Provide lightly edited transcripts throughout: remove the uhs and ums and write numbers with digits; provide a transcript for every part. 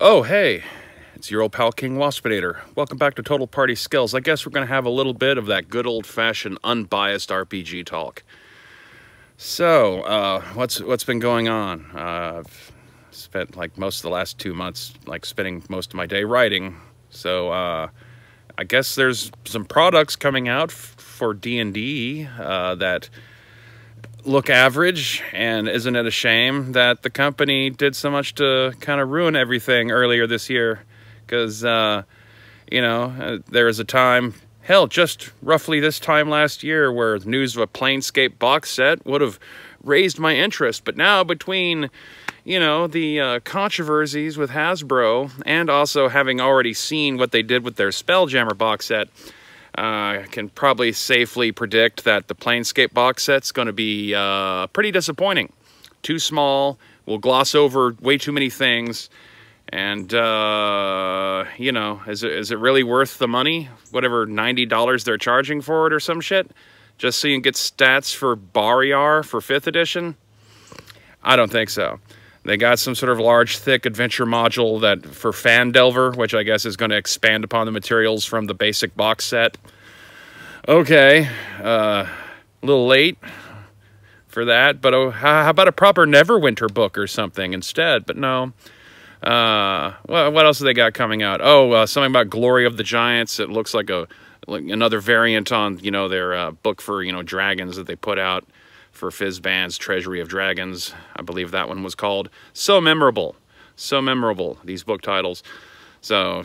Oh, hey, it's your old pal King Waspinator. Welcome back to Total Party Skills. I guess we're going to have a little bit of that good old-fashioned unbiased RPG talk. So, what's been going on? I've spent like most of the last 2 months spending most of my day writing. So, I guess there's some products coming out for D&D that look average, and isn't it a shame that the company did so much to kind of ruin everything earlier this year? Because, there was a time, hell, just roughly this time last year, where news of a Planescape box set would have raised my interest. But now, between, the controversies with Hasbro, and also having already seen what they did with their Spelljammer box set, I can probably safely predict that the Planescape box set's going to be pretty disappointing. Too small, will gloss over way too many things, and, is it really worth the money? Whatever, $90 they're charging for it or some shit? Just so you can get stats for Barriar for 5th edition? I don't think so. They got some sort of large, thick adventure module that for Fan Delver, which I guess is going to expand upon the materials from the basic box set. Okay, a little late for that, but how about a proper Neverwinter book or something instead? But no. What else have they got coming out? Oh, something about Glory of the Giants. It looks like another variant on, their book for, dragons that they put out for Fizban's Treasury of Dragons. I believe that one was called. So memorable, these book titles. So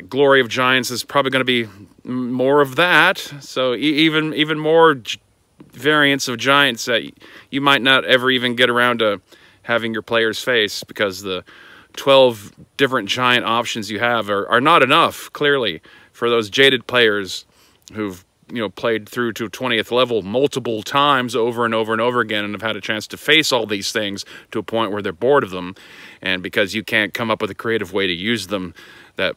Glory of Giants is probably going to be more of that. So even more variants of giants that you might not ever even get around to having your players face, because the 12 different giant options you have are not enough, clearly, for those jaded players who've played through to 20th level multiple times over and over and over again, and have had a chance to face all these things to a point where they're bored of them. And because you can't come up with a creative way to use them that,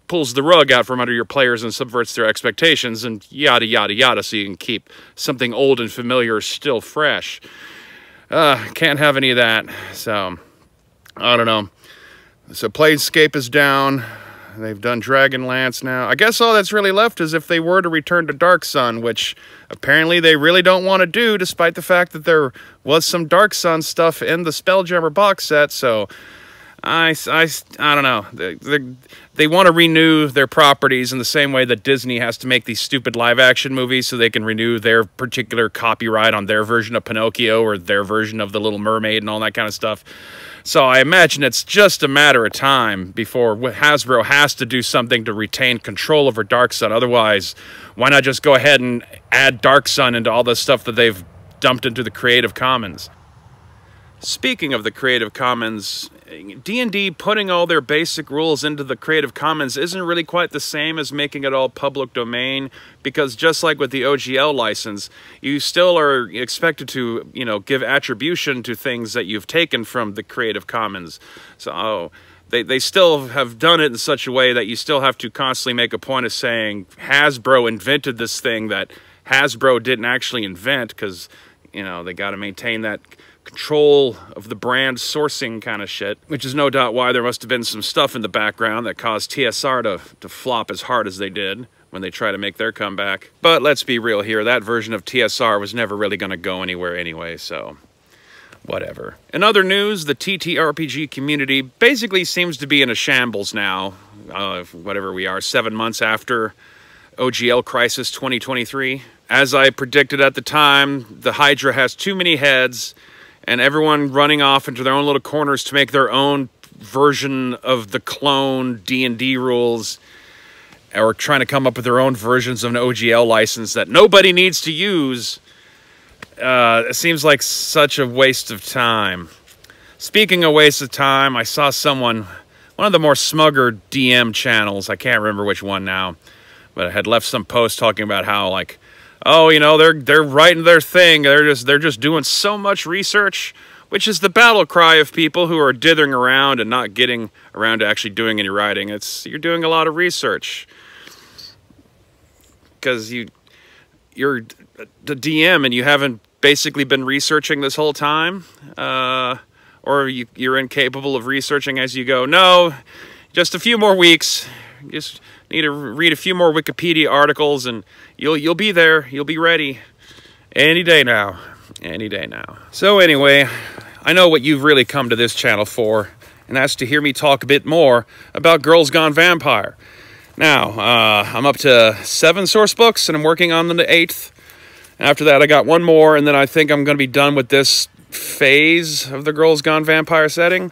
pulls the rug out from under your players and subverts their expectations, and yada, yada, yada, so you can keep something old and familiar still fresh. Can't have any of that. So, I don't know. So Planescape is down. They've done Dragonlance now. I guess all that's really left is if they were to return to Dark Sun, which apparently they really don't want to do, despite the fact that there was some Dark Sun stuff in the Spelljammer box set. So I don't know. They want to renew their properties in the same way that Disney has to make these stupid live-action movies so they can renew their particular copyright on their version of Pinocchio or their version of The Little Mermaid and all that kind of stuff. So I imagine it's just a matter of time before Hasbro has to do something to retain control over Dark Sun. Otherwise, why not just go ahead and add Dark Sun into all the stuff that they've dumped into the Creative Commons? Speaking of the Creative Commons, D&D putting all their basic rules into the Creative Commons isn't really quite the same as making it all public domain, because just like with the OGL license, you still are expected to, give attribution to things that you've taken from the Creative Commons. So they still have done it in such a way that you still have to constantly make a point of saying Hasbro invented this thing that Hasbro didn't actually invent, because, they got to maintain that control of the brand sourcing kind of shit, which is no doubt why there must have been some stuff in the background that caused TSR to flop as hard as they did when they try to make their comeback. But let's be real here, that version of TSR was never really going to go anywhere anyway, so whatever. In other news, the TTRPG community basically seems to be in a shambles now, whatever we are, 7 months after OGL Crisis 2023. As I predicted at the time, the Hydra has too many heads, and everyone running off into their own little corners to make their own version of the clone D&D rules, or trying to come up with their own versions of an OGL license that nobody needs to use. It seems like such a waste of time. Speaking of waste of time, I saw one of the more smugger DM channels, I can't remember which one now, but I had left some post talking about how, oh, they're writing their thing. They're just doing so much research, which is the battle cry of people who are dithering around and not getting around to actually doing any writing. You're doing a lot of research because you're the DM and you haven't basically been researching this whole time. or you're incapable of researching as you go. No, just a few more weeks. Just need to read a few more Wikipedia articles, and you'll be there. You'll be ready any day now. Any day now. So anyway, I know what you've really come to this channel for, and that's to hear me talk a bit more about Girls Gone Vampire. Now, I'm up to 7 source books, and I'm working on the 8th. After that, I got 1 more, and then I think I'm going to be done with this phase of the Girls Gone Vampire setting.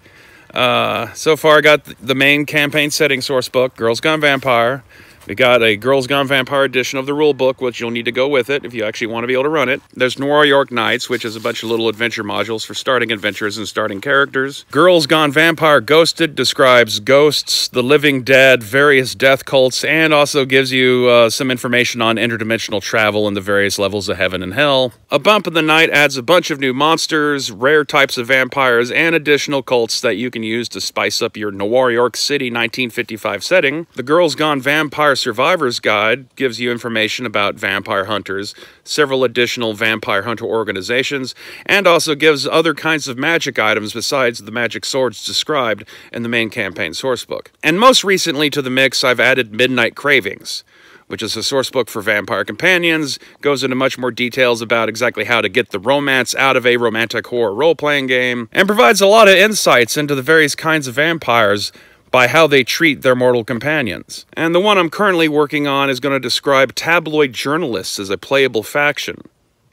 So far, I got the main campaign setting source book, Girls Gone Vampire. We got a Girls Gone Vampire edition of the rule book, which you'll need to go with it if you actually want to be able to run it. There's Noir York Nights, which is a bunch of little adventure modules for starting adventures and starting characters. Girls Gone Vampire Ghosted describes ghosts, the living dead, various death cults, and also gives you some information on interdimensional travel and the various levels of heaven and hell. A Bump in the Night adds a bunch of new monsters, rare types of vampires, and additional cults that you can use to spice up your Noir York City 1955 setting. The Girls Gone Vampire Survivor's Guide gives you information about vampire hunters, several additional vampire hunter organizations, and also gives other kinds of magic items besides the magic swords described in the main campaign sourcebook. And most recently to the mix, I've added Midnight Cravings, which is a sourcebook for vampire companions, goes into much more details about exactly how to get the romance out of a romantic horror role-playing game, and provides a lot of insights into the various kinds of vampires by how they treat their mortal companions. And the one I'm currently working on is going to describe tabloid journalists as a playable faction,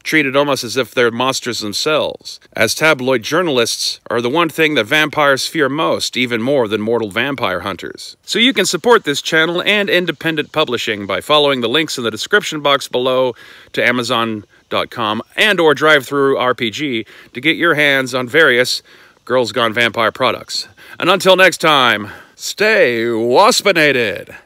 treated almost as if they're monsters themselves, as tabloid journalists are the one thing that vampires fear most, even more than mortal vampire hunters. So you can support this channel and independent publishing by following the links in the description box below to Amazon.com and or DriveThruRPG to get your hands on various Girls Gone Vampire products. And until next time, stay waspinated!